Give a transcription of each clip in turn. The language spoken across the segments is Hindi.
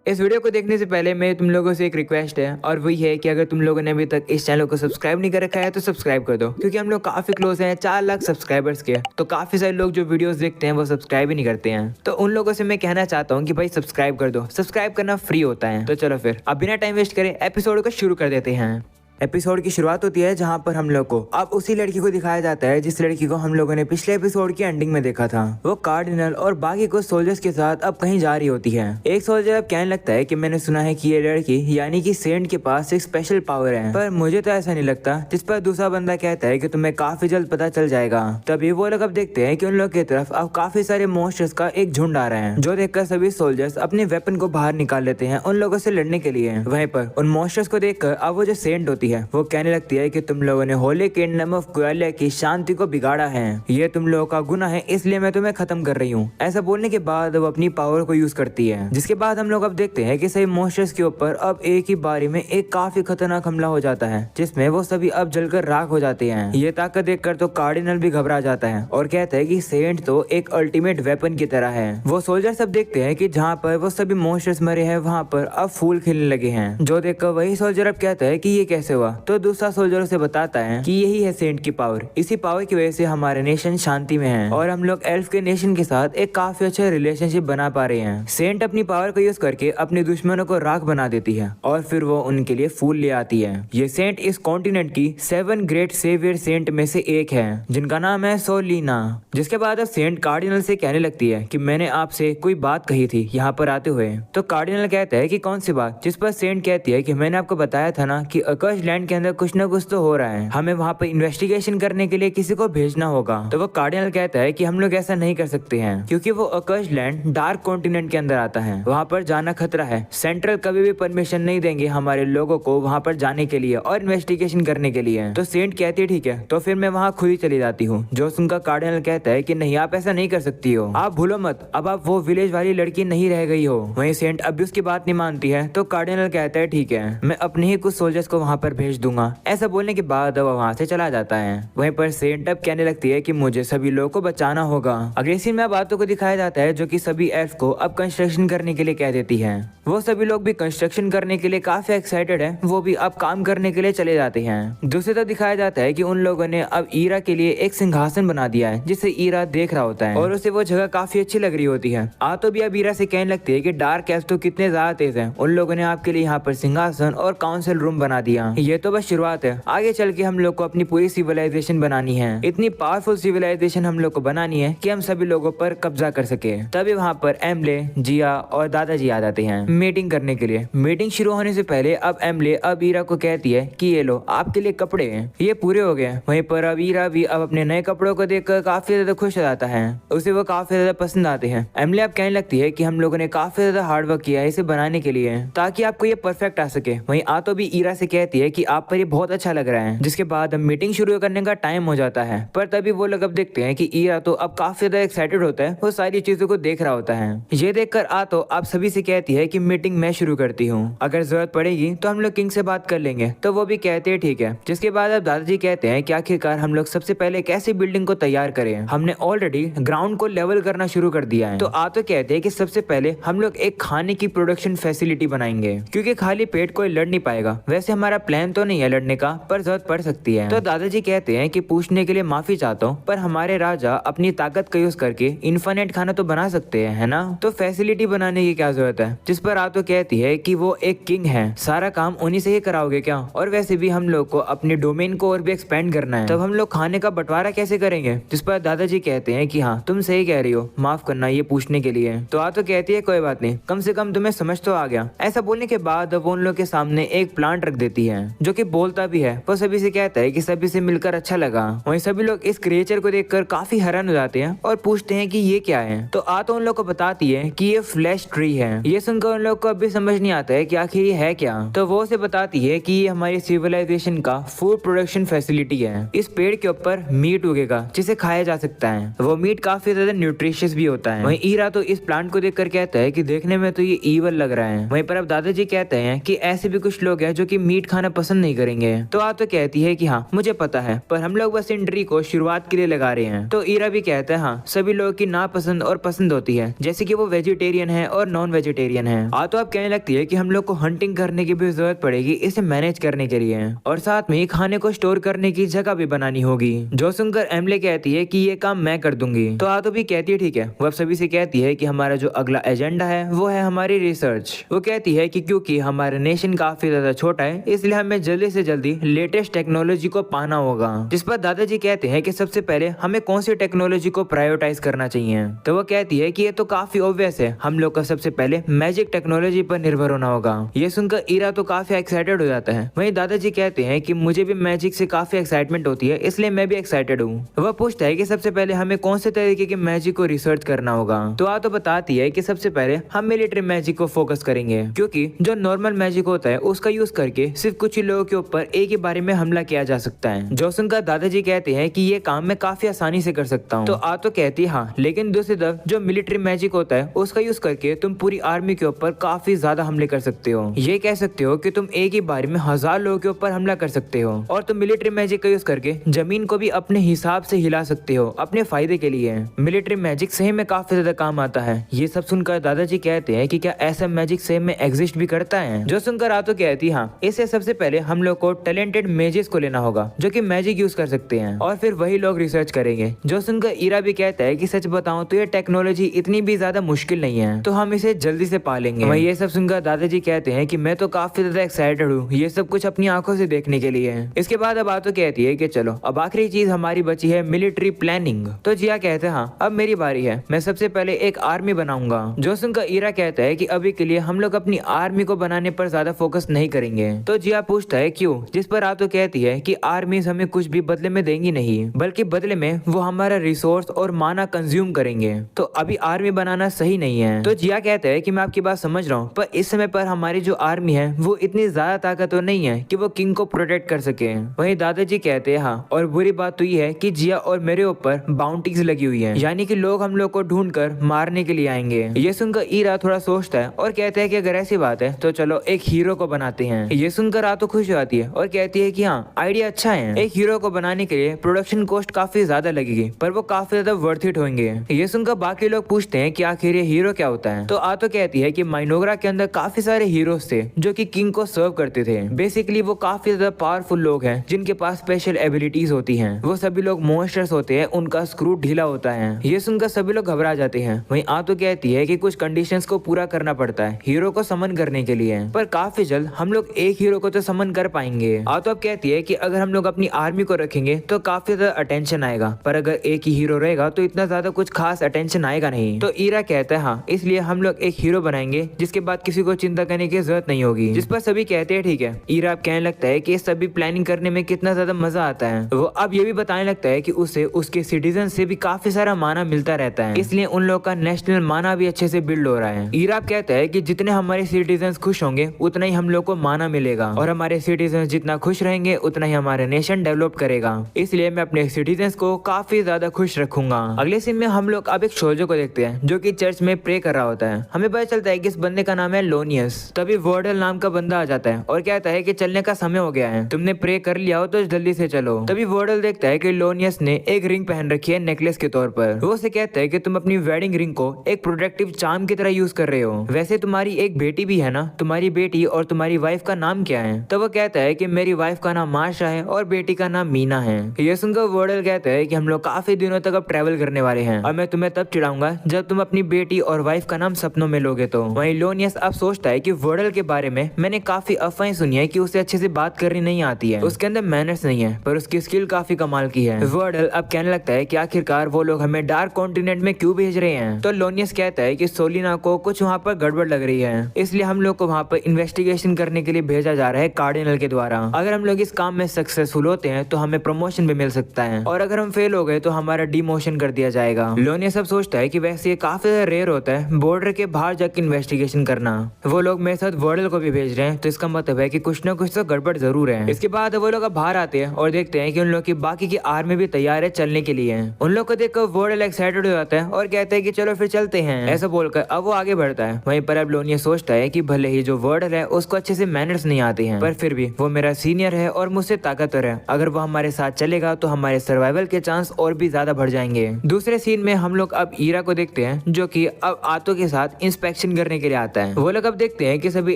इस वीडियो को देखने से पहले मैं तुम लोगों से एक रिक्वेस्ट है और वही है कि अगर तुम लोगों ने अभी तक इस चैनल को सब्सक्राइब नहीं कर रखा है तो सब्सक्राइब कर दो, क्योंकि हम लोग काफी क्लोज हैं 4 लाख सब्सक्राइबर्स के। तो काफी सारे लोग जो वीडियोस देखते हैं वो सब्सक्राइब ही नहीं करते हैं। तो उन लोगों से मैं कहना चाहता हूँ कि भाई सब्सक्राइब कर दो, सब्सक्राइब करना फ्री होता है। तो चलो फिर अब बिना टाइम वेस्ट करे एपिसोड को शुरू कर देते हैं। एपिसोड की शुरुआत होती है जहां पर हम लोग को अब उसी लड़की को दिखाया जाता है जिस लड़की को हम लोगों ने पिछले एपिसोड की एंडिंग में देखा था। वो कार्डिनल और बाकी कुछ सोल्जर्स के साथ अब कहीं जा रही होती है। एक सोल्जर अब कहने लगता है कि मैंने सुना है कि ये लड़की यानी कि सेंट के पास एक स्पेशल पावर है, पर मुझे तो ऐसा नहीं लगता। जिस पर दूसरा बंदा कहता है कि तुम्हें काफी जल्द पता चल जाएगा। तभी वो लोग अब देखते हैं कि उन लोग की तरफ अब काफी सारे मॉन्स्टर्स का एक झुंड आ रहा है, जो देखकर सभी सोल्जर्स अपने वेपन को बाहर निकाल लेते हैं उन लोगों से लड़ने के लिए। वहीं पर उन मॉन्स्टर्स को देखकर अब वो जो सेंट होती है वो कहने लगती है कि तुम लोगों ने होली किंगडम ऑफ ग्वालियर की शांति को बिगाड़ा है, ये तुम लोगों का गुनाह है, इसलिए मैं तुम्हें खत्म कर रही हूँ। ऐसा बोलने के बाद वो अपनी पावर को यूज करती है, जिसके बाद हम लोग अब देखते हैं कि सभी मॉन्स्टर्स के ऊपर अब एक ही बारी में एक काफी खतरनाक हमला हो जाता है, जिसमें वो सभी अब जलकर राख हो जाते हैं। ये ताकत देखकर तो कार्डिनल भी घबरा जाता है और कहता है कि सेंट तो एक अल्टीमेट वेपन की तरह है। वो सोल्जर सब देखते हैं कि जहाँ पर वो सभी मॉन्स्टर्स मरे हैं वहाँ पर अब फूल खिलने लगे हैं, जो देखकर वही सोल्जर अब कहता है कि ये कैसे हुआ। तो दूसरा सोल्जर से बताता है कि यही है सेंट की पावर, इसी पावर की वजह से हमारे नेशन शांति में है और हम लोग एल्फ के नेशन के साथ एक काफी अच्छा रिलेशनशिप बना पा रहे हैं। सेंट अपनी पावर को यूज करके अपने दुश्मनों को राख बना देती है और फिर वो उनके लिए फूल ले आती है। ये सेंट इस कॉन्टिनेंट की 7 ग्रेट सेवियर सेंट में से एक है, जिनका नाम है सोलिना। जिसके बाद अब सेंट कार्डिनल से कहने लगती है कि मैंने आपसे कोई बात कही थी यहाँ पर आते हुए। तो कार्डिनल कहता है कि कौन सी बात। जिस पर सेंट कहती है कि मैंने आपको बताया था ना कि आकाश लैंड के अंदर कुछ न कुछ तो हो रहा है, हमें वहाँ पर इन्वेस्टिगेशन करने के लिए किसी को भेजना होगा। तो वो कार्डिनल कहता है कि हम लोग ऐसा नहीं कर सकते हैं, क्योंकि वो आकाश लैंड डार्क कॉन्टिनेंट के अंदर आता है, वहाँ पर जाना खतरा है। सेंट्रल कभी भी परमिशन नहीं देंगे हमारे लोगों को वहाँ पर जाने के लिए और इन्वेस्टिगेशन करने के लिए। तो सेंट कहती है ठीक है, तो फिर मैं वहाँ खुद ही चली जाती हूँ। जो सुनकर कार्डिनल कहता है कि नहीं, आप ऐसा नहीं कर सकती हो, आप भूलो मत, अब आप वो विलेज वाली लड़की नहीं रह गई हो। वहीं सेंट अब भी उसकी बात नहीं मानती है। तो कार्डिनल कहता है ठीक है, मैं अपने ही कुछ सोल्जर्स को वहाँ पर भेज दूंगा। ऐसा बोलने के बाद वो वहाँ से चला जाता है। वहीं पर सेंट अब कहने लगती है कि मुझे सभी लोगों को बचाना होगा। अगले सीन में बातों को दिखाया जाता है जो कि सभी एल्फ को अब कंस्ट्रक्शन करने के लिए कह देती है। वो सभी लोग भी कंस्ट्रक्शन करने के लिए काफी एक्साइटेड है, वो भी अब काम करने के लिए चले जाते हैं। दूसरी तरफ दिखाया जाता है कि उन लोगों ने अब ईरा के लिए एक सिंहासन बना दिया है, जिसे ईरा देख रहा होता है और उसे वो जगह काफी अच्छी लग रही होती है। तो भी अब ईरा से कहने लगती है कि डार्क एल्फ तो कितने ज्यादा तेज है, उन लोगों ने आपके लिए यहाँ पर सिंहासन और काउंसिल रूम बना दिया। ये तो बस शुरुआत है, आगे चल के हम लोग को अपनी पूरी सिविलाइजेशन बनानी है। इतनी पावरफुल सिविलाइजेशन हम लोग को बनानी है कि हम सभी लोगों पर कब्जा कर सके। तभी वहाँ पर एमले, जिया और दादाजी आ जाते हैं मीटिंग करने के लिए। मीटिंग शुरू होने से पहले अब एमले अब ईरा को कहती है कि ये लो आपके लिए कपड़े हैं, ये पूरे हो गए। वहीं पर अब ईरा भी अब अपने नए कपड़ों को देखकर काफी ज्यादा खुश हो जाता है, उसे वो काफी ज्यादा पसंद आते हैं। एमले अब कहने लगती है कि हम लोगों ने काफी ज्यादा हार्ड वर्क किया है इसे बनाने के लिए, ताकि आपको ये परफेक्ट आ सके। वहीं तो भी ईरा से कहती है कि आप पर ये बहुत अच्छा लग रहा है। जिसके बाद मीटिंग शुरू करने का टाइम हो जाता है, पर तभी वो लोग अब देखते हैं कि ईरा तो अब काफी ज्यादा एक्साइटेड होता है, वो सारी चीजों को देख रहा होता है। ये देखकर तो आप सभी से कहती है कि मीटिंग मैं शुरू करती हूँ, अगर जरूरत पड़ेगी तो हम लोग किंग से बात कर लेंगे। तो वो भी कहते हैं ठीक है। जिसके बाद अब दादाजी कहते हैं कि आखिरकार हम लोग सबसे पहले कैसे बिल्डिंग को तैयार करें, हमने ऑलरेडी ग्राउंड को लेवल करना शुरू कर दिया है। तो कहते हैं कि सबसे पहले हम लोग एक खाने की प्रोडक्शन फैसिलिटी बनाएंगे, क्योंकि खाली पेट कोई लड़ नहीं पाएगा। वैसे हमारा प्लान तो नहीं है लड़ने का, पर जरूरत पड़ सकती है। तो दादाजी कहते हैं कि पूछने के लिए माफी चाहता हूँ, पर हमारे राजा अपनी ताकत का यूज करके इन्फिनिट खाना तो बना सकते हैं, है ना, तो फैसिलिटी बनाने की क्या जरूरत है। जिस पर तो कहती है कि वो एक किंग है, सारा काम उन्हीं से ही कराओगे क्या, और वैसे भी हम लोग को अपने डोमेन को और भी एक्सपेंड करना है, तब हम लोग खाने का बंटवारा कैसे करेंगे। जिस पर दादाजी कहते हैं कि हाँ तुम सही कह रही हो, माफ करना ये पूछने के लिए। तो कहती है कोई बात नहीं, कम से कम तुम्हें समझ तो आ गया। ऐसा बोलने के बाद वो उन लोग के सामने एक प्लांट रख देती है, जो कि बोलता भी है। वो सभी से कहता है कि सभी से मिलकर अच्छा लगा। वहीं सभी लोग इस क्रिएचर को देखकर काफी हैरान हो जाते हैं और पूछते हैं कि ये क्या है। तो उन लोग को बताती है कि ये फ्लैश ट्री है। ये सुनकर उन लोग को अभी समझ नहीं आता है कि आखिर ये है क्या। तो वो उसे बताती है कि ये हमारी सिविलाइजेशन का फूड प्रोडक्शन फैसिलिटी है। इस पेड़ के ऊपर मीट उगेगा जिसे खाया जा सकता है। वो मीट काफी ज्यादा न्यूट्रिशियस भी होता है। वहीं ईरा तो इस प्लांट को देखकर कहता है कि देखने में तो ये ईवल लग रहा है। वहीं पर अब दादाजी कहते हैं कि ऐसे भी कुछ लोग हैं जो कि मीट खाना पसंद नहीं करेंगे। तो आतो कहती है कि हाँ मुझे पता है, पर हम लोग बस इन ट्री को शुरुआत के लिए लगा रहे हैं। तो ईरा भी कहता है हाँ सभी लोगों की नापसंद और पसंद होती है, जैसे कि वो वेजिटेरियन है और नॉन वेजिटेरियन है। आतो अब कहने लगती है कि हम लोग को हंटिंग करने की भी जरूरत पड़ेगी इसे मैनेज करने के लिए, और साथ में खाने को स्टोर करने की जगह भी बनानी होगी। जो सुनकर एमले कहती है कि ये काम मैं कर दूंगी। तो आतो भी कहती है ठीक है। वो अब सभी से कहती है कि हमारा जो अगला एजेंडा है वो है हमारी रिसर्च। वो कहती है कि क्योंकि हमारा नेशन काफी ज्यादा छोटा है इसलिए हमें जल्दी से जल्दी लेटेस्ट टेक्नोलॉजी को पाना होगा। जिस पर दादाजी कहते हैं कि सबसे पहले हमें कौन सी टेक्नोलॉजी को प्रायोरिटाइज करना चाहिए। तो वो कहती है कि ये तो काफी ऑब्वियस है, हम लोग का सबसे पहले मैजिक टेक्नोलॉजी पर निर्भर होना होगा। ये सुनकर ईरा तो काफी एक्साइटेड हो जाता है। वहीं दादाजी कहते हैं कि मुझे भी मैजिक से काफी एक्साइटमेंट होती है इसलिए मैं भी एक्साइटेड हूँ। वह पूछता है कि सबसे पहले हमें कौन से तरीके के मैजिक को रिसर्च करना होगा। तो आ तो बताती है कि सबसे पहले हम मिलिट्री मैजिक को फोकस करेंगे, क्योंकि जो नॉर्मल मैजिक होता है उसका यूज करके सिर्फ कुछ ही लोगों के ऊपर एक ही बारे में हमला किया जा सकता है। जो सुनकर दादाजी कहते हैं कि ये काम मैं काफी आसानी से कर सकता हूँ। तो आ तो कहती है हाँ, लेकिन दूसरी तरफ जो मिलिट्री मैजिक होता है उसका यूज करके तुम पूरी आर्मी के ऊपर काफी ज्यादा हमले कर सकते हो। ये कह सकते हो कि तुम एक ही बार में 1000 लोगों के ऊपर हमला कर सकते हो, और तुम मिलिट्री मैजिक का यूज करके जमीन को भी अपने हिसाब से हिला सकते हो अपने फायदे के लिए। मिलिट्री मैजिक सही में काफी ज्यादा काम आता है। ये सब सुनकर दादाजी कहते हैं कि क्या ऐसा मैजिक सही में एग्जिस्ट भी करता है। जो सुनकर आतो कहती हाँ, इससे सबसे पहले हम लोग को टैलेंटेड मेजेस को लेना होगा जो कि मैजिक यूज कर सकते हैं, और फिर वही लोग रिसर्च करेंगे। जो सुनकर ईरा भी कहता है कि सच बताऊं तो ये टेक्नोलॉजी इतनी भी ज्यादा मुश्किल नहीं है, तो हम इसे जल्दी से पालेंगे। वहीं ये सब सुनकर दादाजी कहते हैं कि मैं तो काफी ज्यादा एक्साइटेड हूँ ये सब कुछ अपनी आंखों से देखने के लिए। इसके बाद अब आतो कहती है कि चलो अब आखिरी चीज हमारी बची है मिलिट्री प्लानिंग। तो जिया कहते हैं हाँ अब मेरी बारी है, मैं सबसे पहले एक आर्मी बनाऊंगा। जो सुनकर ईरा कहता है कि अभी के लिए हम लोग अपनी आर्मी को बनाने पर ज्यादा फोकस नहीं करेंगे। तो जिया पूछता है क्यों, जिस पर आतो कहती है कि आर्मीज हमें कुछ भी बदले में देंगी नहीं, बल्कि बदले में वो हमारा रिसोर्स और माना कंज्यूम करेंगे, तो अभी आर्मी बनाना सही नहीं है। तो जिया कहता है कि मैं आपकी बात समझ रहा हूँ, पर इस समय पर हमारी जो आर्मी है वो इतनी ज्यादा ताकतवर नहीं है कि वो किंग को प्रोटेक्ट कर सके। वहीं दादाजी कहते हैं हाँ, और बुरी बात तो ये है कि जिया और मेरे ऊपर बाउंटीज लगी हुई है, यानी कि लोग हम लोग को ढूंढकर मारने के लिए आएंगे। ये सुनकर ईरा थोड़ा सोचता है और कहता है कि अगर ऐसी बात है तो चलो एक हीरो को बनाते हैं। ये सुनकर आतो खुश हो जाती है और कहती है कि हाँ आइडिया अच्छा है, एक हीरो को बनाने के लिए प्रोडक्शन कॉस्ट काफी ज्यादा लगेगी पर वो काफी ज्यादा वर्थ इट होंगे। ये सुनकर बाकी लोग पूछते हैं कि आखिर ये हीरो क्या होता है। तो आतो कहती है कि माइनोग्रा के अंदर काफी सारे हीरोज थे जो कि किंग को सर्व करते थे। बेसिकली वो काफी ज्यादा पावरफुल लोग हैं जिनके पास स्पेशल एबिलिटीज होती हैं। वो सभी लोग मॉन्स्टर्स होते हैं, उनका स्क्रू ढीला होता है। ये सुनकर सभी लोग घबरा जाते हैं। वहीं आतो कहती है कि कुछ कंडीशंस को पूरा करना पड़ता है हीरो को समन करने के लिए, पर काफी जल्द हम लोग एक हीरो को तो समन कर पाएंगे। आतो अब कहती है कि अगर हम लोग अपनी आर्मी को रखेंगे तो काफी ज्यादा अटेंशन आएगा, पर अगर एक ही हीरो रहेगा तो इतना ज्यादा कुछ खास अटेंशन आएगा नहीं। तो ईरा कहता है हाँ, इसलिए हम लोग एक हीरो बनाएंगे जिसके बाद किसी को चिंता करने की जरूरत नहीं होगी। जिस पर सभी कहते हैं ठीक है। ईरा अब कहने लगता है कि सभी प्लानिंग करने में कितना ज्यादा मजा आता है। वो अब ये भी बताने लगता है कि उसे उसके सिटीजन से भी काफी सारा माना मिलता रहता है, इसलिए उन लोगों का नेशनल माना भी अच्छे से बिल्ड हो रहा है। ईरा अब कहता है कि जितने हमारे सिटीजन खुश होंगे उतना ही हम लोग को माना मिलेगा, और हमारे सिटीजन जितना खुश रहेंगे उतना ही हमारा नेशन डेवलप करेगा, इसलिए मैं अपने सिटीजन को काफी ज्यादा खुश रखूंगा। अगले सीन में हम लोग अब एक सोल्जर को देखते हैं जो कि चर्च में प्रे कर रहा होता है। हमें पता चलता है कि इस बंदे का नाम है लोनियस। तभी वर्डल नाम का बंदा आ जाता है और कहता है कि चलने का समय हो गया है, तुमने प्रे कर लिया हो तो जल्दी से चलो। तभी वर्डल देखता है कि लोनियस ने एक रिंग पहन रखी है नेकलेस के तौर पर। वो उसे कहता है कि तुम अपनी वेडिंग रिंग को एक प्रोटेक्टिव चार्म की तरह यूज कर रहे हो। वैसे तुम्हारी एक बेटी भी है ना, तुम्हारी बेटी और तुम्हारी वाइफ का नाम क्या है? तो वो कहता है कि मेरी वाइफ का नाम मार्शा है और बेटी का नाम मीना है। ये सुनकर वर्डल कहता है कि हम लोग काफी दिनों तक अब ट्रैवल करने वाले हैं और मैं तुम्हें तब चिढ़ाऊंगा जब तुम अपनी बेटी और वाइफ का नाम सपनों में लोगे। तो वहीं लोनियस अब सोचता है कि वर्डल के बारे में मैंने काफी अफवाहें सुनी है कि उसे अच्छे से बात करनी नहीं आती है, उसके अंदर मैनर्स नहीं है, पर उसकी स्किल काफी कमाल की है। वर्डल अब कहने लगता है कि आखिरकार वो लोग हमें डार्क कॉन्टिनेंट में क्यों भेज रहे हैं। तो लोनियस कहता है कि सोलिना को कुछ वहाँ पर गड़बड़ लग रही है, इसलिए हम लोग को वहाँ पर इन्वेस्टिगेशन करने के लिए भेजा जा रहा है कार्डिनल के द्वारा। अगर हम लोग इस काम में सक्सेसफुल होते हैं तो हमें प्रमोशन भी मिल सकता है, और अगर हम फेल हो गए तो हमारा डिमोशन कर दिया जाएगा। लोनियस अब सोचता है कि वैसे ये काफी रेयर होता है बॉर्डर के बाहर जाकर इन्वेस्टिगेशन करना। वो लोग मेरे साथ वर्डल को भी भेज रहे हैं तो इसका मतलब है कि कुछ ना कुछ तो गड़बड़ जरूर है। इसके बाद वो लोग अब बाहर आते हैं और देखते हैं कि उन लोग की बाकी की आर्मी भी तैयार है चलने के लिए। उन लोग को देखकर वर्डल एक्साइटेड हो जाता है और कहते हैं कि चलो फिर चलते हैं। ऐसा बोलकर अब वो आगे बढ़ता है। वहीं पर अब लोनियस सोचता है कि भले ही जो वर्डल है उसको अच्छे से मैनर्स नहीं आते हैं, पर फिर भी वो मेरा सीनियर है और मुझसे ताकतवर है। अगर वो हमारे साथ चलेगा तो हमारे सर्वाइवल के चांस और भी ज्यादा बढ़ जाएंगे। दूसरे सीन में हम लोग अब ईरा को देखते हैं जो कि अब आतो के साथ इंस्पेक्शन करने के लिए आता है। वो लोग अब देखते हैं कि सभी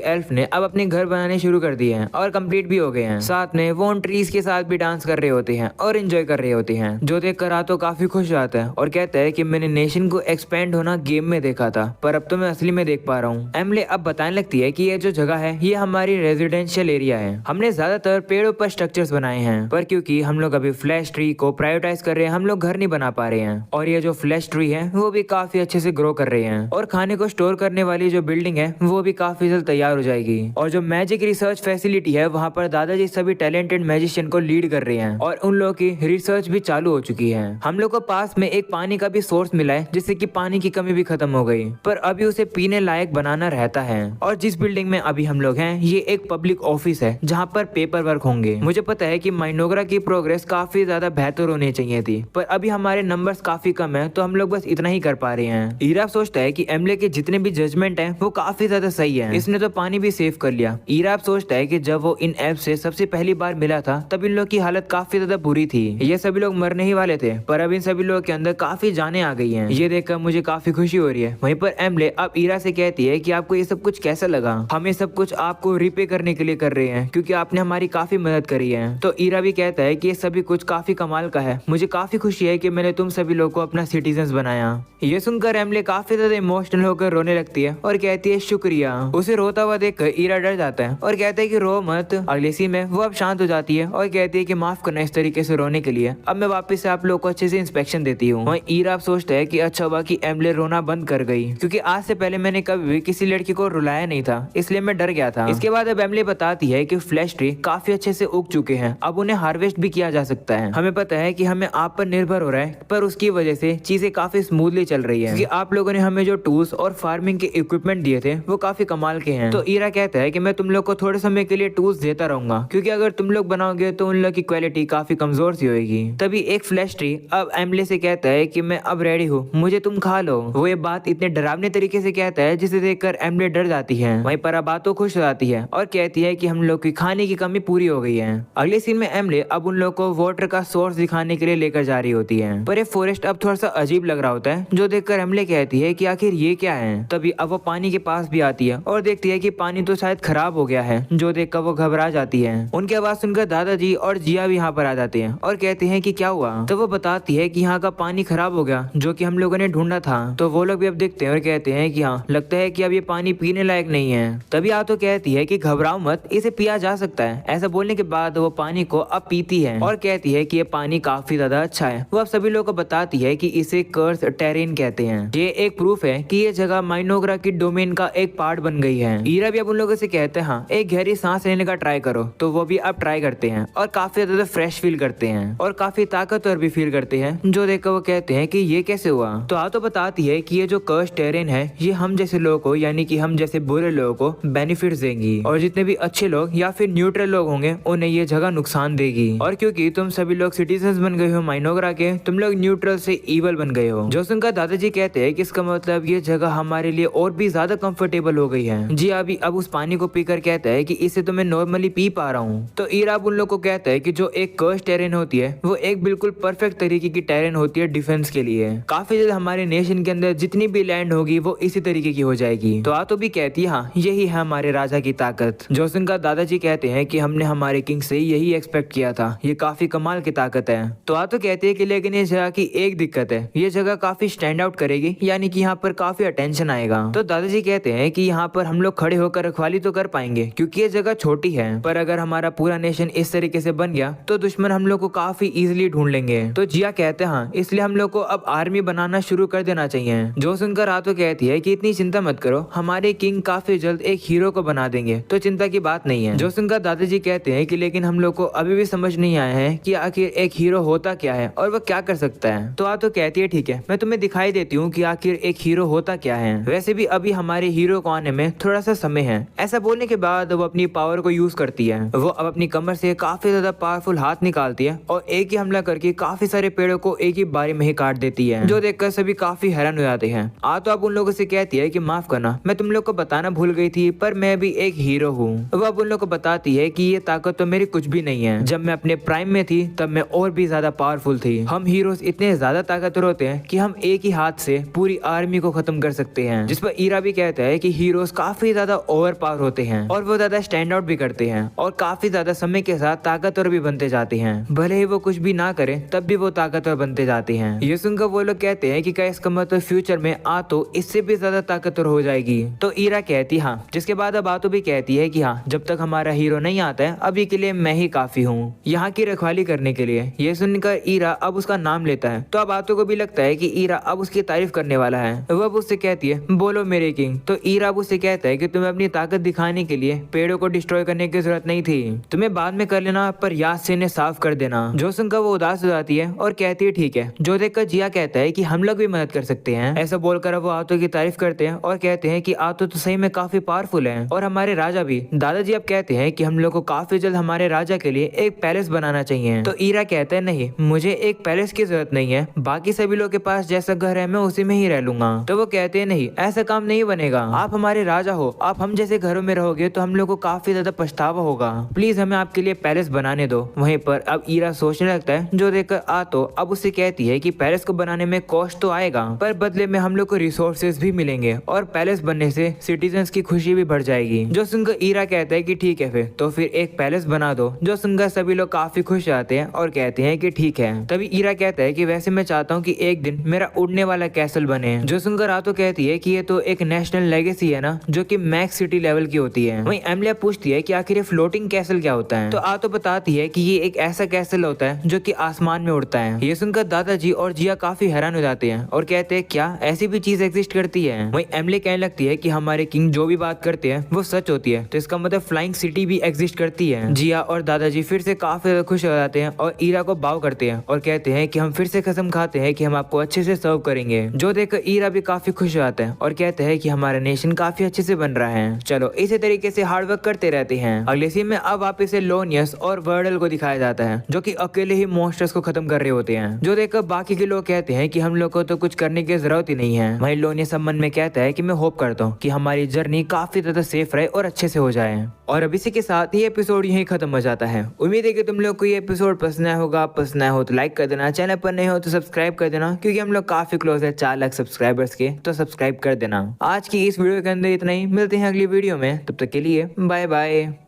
एल्फ ने अब अपने घर बनाने शुरू कर दिए हैं और कंप्लीट भी हो गए हैं। साथ में वो उन ट्रीज के साथ भी डांस कर रहे होते हैं और एंजॉय कर रहे होते हैं, जो देखकर आतो काफी खुश आता है और कहता है कि मैंने नेशन को एक्सपेंड होना गेम में देखा था, पर अब तो मैं असली में देख पा रहा हूँ। एमले अब बताने लगती है कि ये जो जगह है ये हमारी रेजिडेंशियल एरिया है। हमने ज्यादातर पेड़ों पर स्ट्रक्चर्स बनाए हैं, पर क्योंकि हम लोग अभी फ्लैश ट्री को प्रायोरिटाइज कर रहे हैं, हम लोग घर नहीं बना पा रहे हैं। और ये जो फ्लैश ट्री है वो भी काफी अच्छे से ग्रो कर रहे हैं और खाने को स्टोर करने वाली जो बिल्डिंग है वो भी काफी जल्द तैयार हो जाएगी। और जो मैजिक रिसर्च फैसिलिटी है वहाँ पर दादाजी सभी टैलेंटेड मैजिशियन को लीड कर रहे हैं और उन लोगों की रिसर्च भी चालू हो चुकी है। हम लोग को पास में एक पानी का भी सोर्स मिला है जिससे कि पानी की कमी भी खत्म हो गई, पर अभी उसे पीने लायक बनाना रहता है। और जिस बिल्डिंग में अभी हम लोग हैं ये एक पब्लिक ऑफिस है जहाँ पर पेपर वर्क होंगे। मुझे पता है कि माइनोग्रा की प्रोग्रेस काफी ज्यादा बेहतर होनी चाहिए थी, पर अभी हमारे नंबर्स काफी कम है तो हम लोग बस इतना ही कर पा रहे हैं। ईराब सोचता है कि एमले के जितने भी जजमेंट है वो काफी ज्यादा सही है, इसने तो पानी भी सेव कर लिया। ईराब सोचता है कि जब वो इन एल्फ से सबसे पहली बार मिला था तब इन लोग की हालत काफी ज्यादा बुरी थी, ये सभी लोग मरने ही वाले थे, पर अब इन सभी लोगों के अंदर काफी जाने आ गई हैं। ये देखकर मुझे काफी खुशी हो रही है। वहीं पर एमले अब ईरा से कहती है कि आपको ये सब कुछ कैसा लगा? हम ये सब कुछ आपको रिपे करने के लिए कर रहे हैं क्योंकि आपने हमारी काफी मदद करी है। तो ईरा भी कहता है कि ये सभी कुछ काफी कमाल का है, मुझे काफी खुशी है कि मैंने तुम सभी लोगों को अपना सिटीजन बनाया। ये सुनकर एमले काफी ज्यादा इमोशनल होकर रोने लगती है और कहती है शुक्रिया। उसे रोता हुआ देखकर ईरा डर जाता है और कहता है कि रो मत। अगले सीन में वो अब शांत हो जाती है और कहती है कि माफ करना इस तरीके से रोने के लिए, अब मैं वापस से आप लोग को अच्छे से इंस्पेक्शन देती हूँ। वहीं ईरा सोचता है कि अच्छा हुआ कि एमले रोना बंद कर गई, क्योंकि आज से पहले मैंने कभी भी किसी लड़की को रुलाया नहीं था, इसलिए मैं डर गया था। इसके बाद अब एमले बताती है कि फ्लैश ट्री काफी अच्छे से उग चुके हैं, अब उन्हें हार्वेस्ट भी किया जा सकता है। हमें पता है कि हमें आप पर निर्भर हो रहा है, पर उसकी वजह से चीजें काफी स्मूथली चल रही है, क्योंकि आप लोगों ने हमें जो टूल्स और फार्मिंग के इक्विपमेंट दिए थे वो काफी कमाल के हैं। तो ईरा कहता है कि मैं तुम लोग को थोड़े समय के लिए टूल्स देता रहूंगा, क्योंकि अगर तुम लोग बनाओगे तो उन लोग की क्वालिटी काफी कमजोर सी होगी। तभी एक फ्लैश ट्री अब एमले से कहता है कि मैं अब रेडी हूँ, मुझे तुम खा लो। वो ये बात इतने डरावने तरीके से कहता है जिसे देखकर एमले डर जाती है। वहीं पर बातों खुश हो जाती है और कहती है कि हम लोग की खाने की कमी पूरी हो गई है। अगले सीन में एमले अब उन लोग को वाटर का सोर्स दिखाने के लिए लेकर जा रही होती है, पर ये फॉरेस्ट अब थोड़ा सा अजीब लग रहा होता है, जो देखकर एमले कहती है कि आखिर ये क्या है। तभी अब वो पानी के पास भी आती है और देखती है कि पानी तो शायद खराब हो गया है, जो देखकर वो घबरा जाती है। उनकी आवाज सुनकर दादाजी और जिया भी यहाँ पर आ जाते हैं और कहते हैं कि क्या हुआ। तो वो बताती है कि यहाँ का पानी खराब हो गया जो कि हम लोगों ने ढूंढा था। तो वो लोग भी अब देखते हैं और कहते हैं कि हाँ, लगता है कि अब ये पानी पीने लायक नहीं है। तभी आतो कहती है कि घबराओ मत, इसे पिया जा सकता है। ऐसा बोलने के बाद वो पानी को अब पीती है और कहती है कि ये पानी काफी ज्यादा अच्छा है। वो अब सभी लोगों को बताती है कि इसे कर्स टेरेन कहते हैं। ये एक प्रूफ है कि ये जगह माइनोग्रा की डोमेन का एक पार्ट बन गई है। ईरा भी अब उन लोगों से कहते हैं हाँ, एक गहरी सांस लेने का ट्राई करो। तो वो भी अब ट्राई करते हैं और काफी ज्यादा फ्रेश फील करते हैं और काफी ताकतवर भी फील करते हैं, जो देखकर वो कहते हैं कि ये कैसे हुआ। तो आतो बताती है कि ये जो कर्स टेरेन है ये हम जैसे लोगों को, यानी कि हम जैसे बुरे लोगों को बेनिफिट्स देंगी, और जितने भी अच्छे लोग या फिर न्यूट्रल लोग होंगे उन्हें ये जगह नुकसान देगी। और क्योंकि तुम सभी लोग सिटीजन बन गए हो माइनोग्रा के, तुम लोग न्यूट्रल से ईवल बन गए हो। जो सुनकर दादाजी कहते हैं कि इसका मतलब ये जगह हमारे लिए और भी ज्यादा कंफर्टेबल हो गई है। जी अभी अब उस पानी को पीकर कहता है कि इसे तो मैं नॉर्मली पी पा रहा हूँ। तो ईरा उन लोग को कहता है कि जो एक कर्स टेरेन होती है वो एक बिल्कुल परफेक्ट तरीके की टेरेन होती है डिफेंस के लिए। काफी जल्द हमारे नेशन के अंदर जितनी भी लैंड होगी वो इसी तरीके की हो जाएगी। तो आतो भी कहती है हाँ, यही है हमारे राजा की ताकत। जो सुनकर दादाजी कहते हैं कि हमने हमारे किंग से यही एक्सपेक्ट किया था, ये काफी कमाल की ताकत है। तो आतो कहती है कि लेकिन ये जगह की एक दिक्कत है, ये जगह काफी स्टैंड आउट करेगी, यानी कि यहाँ पर काफी अटेंशन आएगा। तो दादाजी कहते हैं कि यहाँ पर हम लोग खड़े होकर रखवाली तो कर पाएंगे क्योंकि ये जगह छोटी है, पर अगर हमारा पूरा नेशन इस तरीके से बन गया तो दुश्मन हम लोग को काफी इजीली ढूंढ लेंगे। तो जिया कहते हैं हाँ, इसलिए हम लोग को अब आर्मी बनाना शुरू कर देना चाहिए। जो सुनकर आतो कहती है कि इतनी चिंता मत करो, हमारे किंग काफी जल्द एक हीरो को बना देंगे, तो चिंता की बात नहीं है। जो सुनकर दादाजी कहते हैं कि लेकिन हम लोग को अभी भी समझ नहीं आया है कि आखिर एक हीरो होता क्या है और वह क्या कर सकता है। तो आतो कहती है ठीक है, मैं तुम्हें दिखाई देती हूँ कि आखिर एक हीरो होता क्या है। वैसे भी अभी हमारे हीरो को आने में थोड़ा सा समय है। ऐसा बोलने के बाद वो अपनी पावर को यूज करती है। वो अब अपनी कमर से काफी ज्यादा पावरफुल हाथ निकालती है और एक ही हमला करके काफी सारे पेड़ों को एक ही बारी में ही काट देती है, जो देखकर सभी काफी हैरान हो जाते हैं। तो अब उन लोगों से कहती है कि माफ करना, मैं तुम लोग को बताना भूल गई थी, पर मैं भी एक हीरो हूँ। वह अब उन लोग को बताती है कि ये ताकत तो मेरी कुछ भी नहीं है। जब मैं अपने प्राइम में थी तब मैं और भी ज्यादा पावरफुल थी। हम हीरोज इतने ज्यादा ताकतवर होते हैं कि हम एक ही हाथ से पूरी आर्मी को खत्म कर सकते हैं। जिस पर ईरा भी कहता है कि हीरोज काफी ज्यादा ओवर पावर होते हैं और वो ज्यादा स्टैंड आउट भी करते हैं और काफी ज्यादा समय के साथ ताकतवर भी बनते जाते हैं। भले ही वो कुछ भी ना करे तब भी वो ताकतवर बनते जाते हैं। ये सुनकर वो लोग कहते हैं कि क्या इसका मतलब फ्यूचर में आतो इससे भी ज्यादा ताकतवर हो जाएगी। तो ईरा कहती हाँ, जिसके बाद अब आतो भी कहती है कि हाँ, जब तक हमारा हीरो नहीं आता है अभी के लिए मैं ही काफी हूँ यहाँ की रखवाली करने के लिए। ये सुनकर ईरा अब उसका नाम लेता है तो अब आतो को भी लगता है कि ईरा अब उसकी तारीफ करने वाला है। वो अब उससे कहती है बोलो मेरे किंग। तो ईरा अब उससे कहता है कि तुम्हें अपनी ताकत दिखाने के लिए पेड़ों को डिस्ट्रॉय करने की जरूरत नहीं थी, तुम्हें बाद में कर लेना, पर याद से इन्हें साफ कर देना। जो सुनकर वो उदास हो जाती है और कहती है ठीक है। जो देखकर जिया कहता है कि हम लोग भी मदद कर सकते हैं। ऐसा बोलकर वो आतो की तारीफ करते हैं और कहते हैं कि आतो तो सही में काफी पावरफुल है और हमारे राजा भी। दादाजी अब कहते हैं कि हम लोग को काफी जल्द हमारे राजा के लिए एक पैलेस बनाना चाहिए। तो ईरा कहता है नहीं, मुझे एक पैलेस की जरूरत नहीं है, बाकी सभी लोग के पास जैसा घर है मैं उसी में ही रह लूंगा। तो वो कहते हैं नहीं, ऐसा काम नहीं बनेगा, आप हमारे राजा हो, आप हम जैसे घरों में रहोगे तो हम लोग को काफी ज्यादा पछतावा होगा, प्लीज हमें आपके लिए पैलेस बनाने दो। वहीं पर अब ईरा सोचने लगता है। जो देखकर आतो अब उससे कहती है कि पैलेस को बनाने में कॉस्ट तो आएगा पर बदले में हम लोग को रिसोर्सेज भी मिलेंगे और पैलेस बनने से सिटीजन्स की खुशी भी बढ़ जाएगी। जो सुनकर ईरा कहता है कि ठीक है फिर एक पैलेस बना दो। जो सुनकर सभी लोग काफी खुश आते हैं और कहते हैं कि ठीक है। तभी ईरा कहता है कि वैसे मैं चाहता हूँ कि एक दिन मेरा उड़ने वाला कैसल बने। जो सुनकर आतो कहती है कि ये तो एक नेशनल लेगेसी है ना, जो कि मैक्स सिटी लेवल की होती है। वहीं एमलिया पूछती है कि आखिर ये फ्लोटिंग कैसल क्या होता है। तो आतो बताती है कि ये एक ऐसा कैसल होता है जो कि आसमान में उड़ता है। ये सुनकर दादाजी और जिया काफी हैरान हो जाते हैं और कहते हैं क्या ऐसी भी चीज एग्जिस्ट करती है। वहीं एमली कहने लगती है कि हमारे किंग जो भी बात करते हैं वो सच होती है, तो इसका मतलब फ्लाइंग सिटी भी एग्जिस्ट करती है। जिया और दादाजी फिर से काफी ज्यादा खुश हो जाते हैं और ईरा को बाव करते हैं और कहते हैं कि हम फिर से कसम खाते हैं कि हम आपको अच्छे से सर्व करेंगे। जो देखकर ईरा भी काफी खुश हो जाता है और कहते हैं कि हमारा नेशन काफी अच्छे से बन रहा है। चलो इसी तरीके से हार्डवर्क करते रहते हैं। अगले सीन में अब वापस से लोनियस और वर्डल को दिखाया जाता है जो कि अकेले ही मॉन्स्टर्स को खत्म कर रहे होते हैं। जो देखकर बाकी के लोग कहते हैं कि हम लोग को तो कुछ करने की जरूरत ही नहीं है। वहीं लोनियस मन में कहता है कि मैं होप करता हूँ कि हमारी जर्नी काफी ज्यादा सेफ रहे और अच्छे से हो जाए। और अब इसी के साथ ये एपिसोड यहीं खत्म हो जाता है। उम्मीद है कि तुम लोग को ये एपिसोड पसंद आया होगा। पसंद आया हो तो लाइक कर देना, चैनल पर नहीं हो तो सब्सक्राइब कर देना क्योंकि हम लोग काफी क्लोज है 4 लाख सब्सक्राइबर्स के, तो सब्सक्राइब कर देना। आज की इस वीडियो के अंदर इतना ही, मिलते हैं अगली वीडियो में, तब तक के लिए बाय बाय।